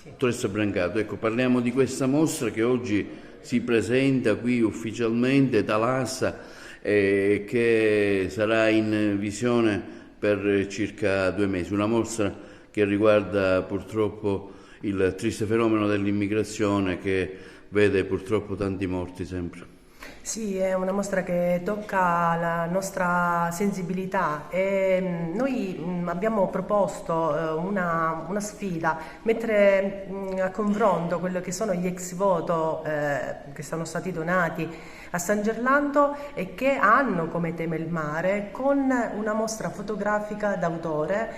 Dottoressa Brancato, ecco, parliamo di questa mostra che oggi si presenta qui ufficialmente da Lassa che sarà in visione per circa 2 mesi, una mostra che riguarda purtroppo il triste fenomeno dell'immigrazione che vede purtroppo tanti morti sempre. Sì, è una mostra che tocca la nostra sensibilità e noi abbiamo proposto una sfida, mettere a confronto quello che sono gli ex voto che sono stati donati a San Gerlando e che hanno come tema il mare, con una mostra fotografica d'autore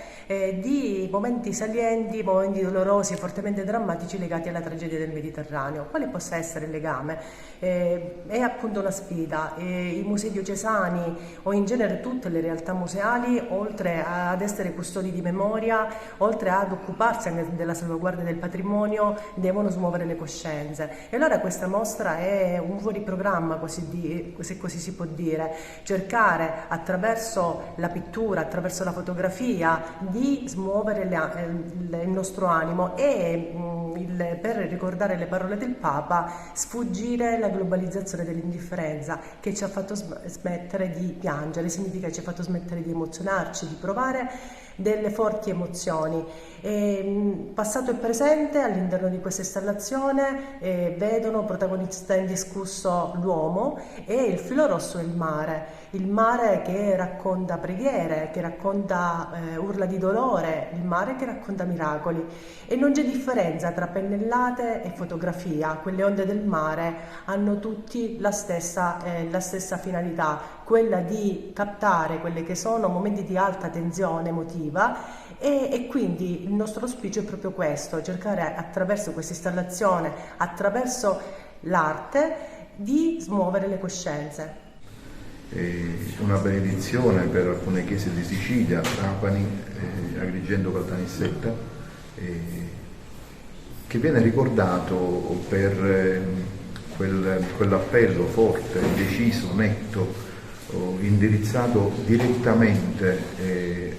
di momenti salienti, momenti dolorosi e fortemente drammatici legati alla tragedia del Mediterraneo. Quale possa essere il legame? È appunto una sfida. I musei diocesani o in genere tutte le realtà museali, oltre ad essere custodi di memoria, oltre ad occuparsi anche della salvaguardia del patrimonio, devono smuovere le coscienze. E allora questa mostra è un fuoriprogramma, se così si può dire, cercare attraverso la pittura, attraverso la fotografia, di smuovere il nostro animo e per ricordare le parole del Papa, sfuggire la globalizzazione dell'indifferenza che ci ha fatto smettere di piangere, significa che ci ha fatto smettere di emozionarci, di provare delle forti emozioni. Passato e presente all'interno di questa installazione vedono protagonista indiscusso l'uomo e il filo rosso è il mare che racconta preghiere, che racconta urla di dolore, il mare che racconta miracoli, e non c'è differenza tra pennellate e fotografia. Quelle onde del mare hanno tutti la stessa finalità, quella di captare quelli che sono momenti di alta tensione emotiva, e quindi il nostro auspicio è proprio questo: cercare attraverso questa installazione, attraverso l'arte, di smuovere le coscienze. Una benedizione per alcune chiese di Sicilia, Trapani, Agrigento, Caltanissetta, che viene ricordato per quell'appello forte, deciso, netto, indirizzato direttamente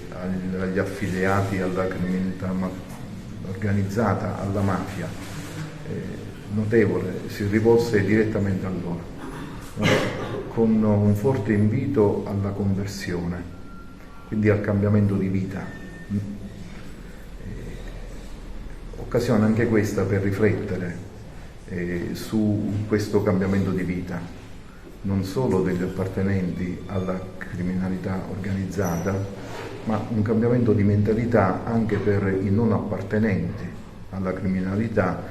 agli affiliati alla criminalità organizzata, alla mafia, notevole, si rivolse direttamente a loro, con un forte invito alla conversione, quindi al cambiamento di vita. Occasione anche questa per riflettere su questo cambiamento di vita, non solo degli appartenenti alla criminalità organizzata, ma un cambiamento di mentalità anche per i non appartenenti alla criminalità,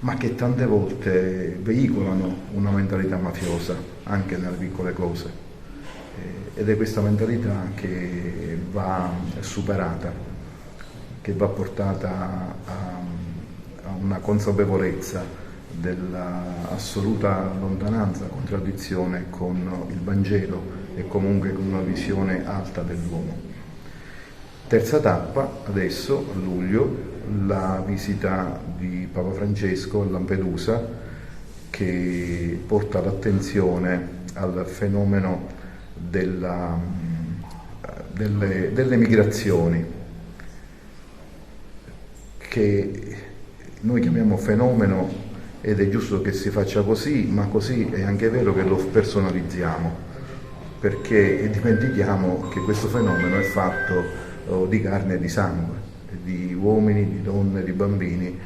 ma che tante volte veicolano una mentalità mafiosa anche nelle piccole cose, ed è questa mentalità che va superata, che va portata a una consapevolezza dell'assoluta lontananza, contraddizione con il Vangelo e comunque con una visione alta dell'uomo. Terza tappa, adesso a luglio, la visita di Papa Francesco a Lampedusa, che porta l'attenzione al fenomeno delle migrazioni, che noi chiamiamo fenomeno, ed è giusto che si faccia così, ma così è anche vero che lo personalizziamo, perché dimentichiamo che questo fenomeno è fatto di carne e di sangue, di uomini, di donne, di bambini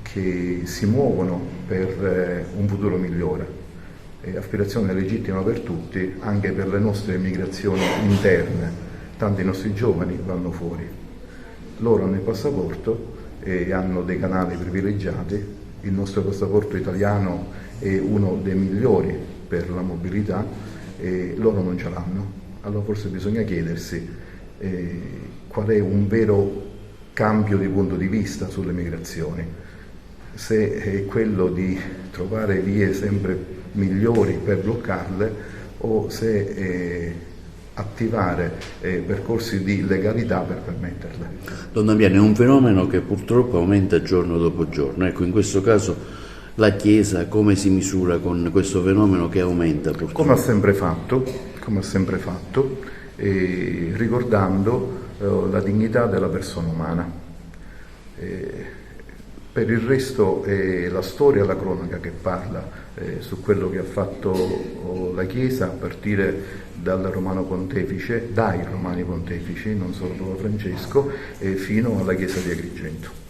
che si muovono per un futuro migliore. Aspirazione legittima per tutti, anche per le nostre migrazioni interne. Tanti nostri giovani vanno fuori. Loro hanno il passaporto e hanno dei canali privilegiati. Il nostro passaporto italiano è uno dei migliori per la mobilità e loro non ce l'hanno. Allora forse bisogna chiedersi qual è un vero cambio di punto di vista sulle migrazioni, se è quello di trovare vie sempre migliori per bloccarle o se attivare percorsi di legalità per permetterle. Don Damiano, è un fenomeno che purtroppo aumenta giorno dopo giorno. Ecco, in questo caso la Chiesa come si misura con questo fenomeno che aumenta purtroppo? Come ha sempre fatto, ricordando la dignità della persona umana. Per il resto è la storia e la cronaca che parla su quello che ha fatto la Chiesa a partire dai Romani Pontefici, non solo Papa Francesco, fino alla Chiesa di Agrigento.